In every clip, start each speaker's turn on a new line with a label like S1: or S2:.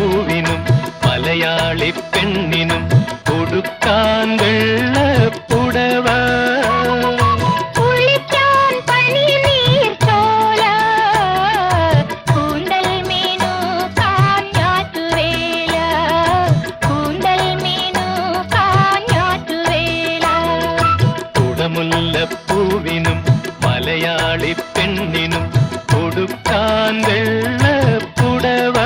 S1: പൂവിനും മലയാളി പെണ്ണിനും കൊടുക്കാൻ വെള്ളപ്പുടവ മുല്ലപ്പൂവിനും മലയാളി പെണ്ണിനും കൊടുക്കാൻ വെള്ളപ്പുടവ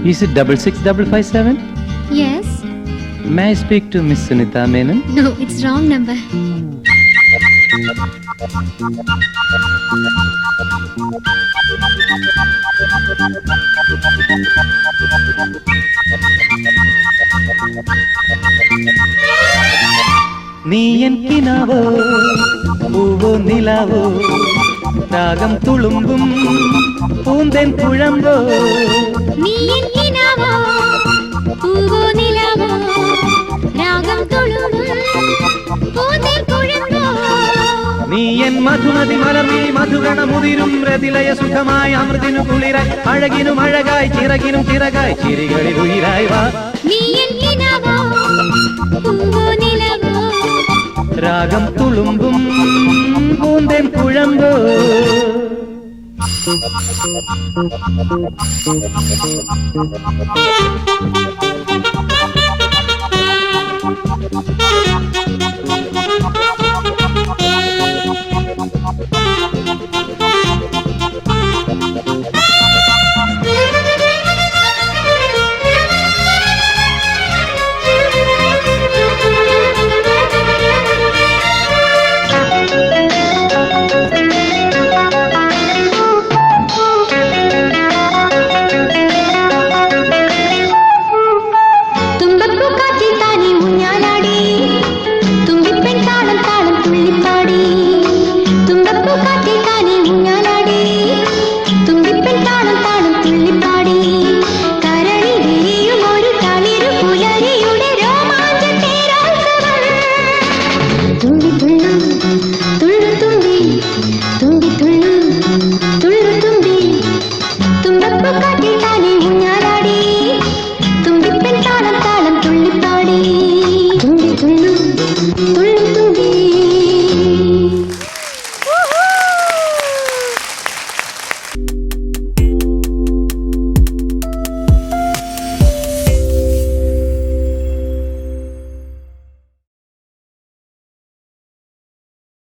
S2: Is it 66557?
S3: Yes.
S2: May I speak to Miss Sunita Menon?
S3: No, it's wrong number.
S2: നീ എൻ കിനാവോ പൂവോ നിലാവോ രാഗം തുളുമ്പും പൂന്തേൻ കുഴമ്പോ
S3: നീ എൻ കിനാവോ പൂവോ നിലാവോ രാഗം തുളുമ്പും പൂന്തേൻ കുഴമ്പോ
S2: നീ എൻ മധുമതി മലർവിഴി മധുഗണമുതിരും രതിലയ സുഖമായി അമൃതിനു കുളിരായി അഴകിനും അഴകായി ചിറകിനും ചിറകായി ചിരികളിൽ ഉയിരായി വാ
S3: നീ എൻ കിനാവോ പൂവോ നിലാവോ
S2: രാഗം തുളുമ്പും പൂന്തേൻ കുഴമ്പോ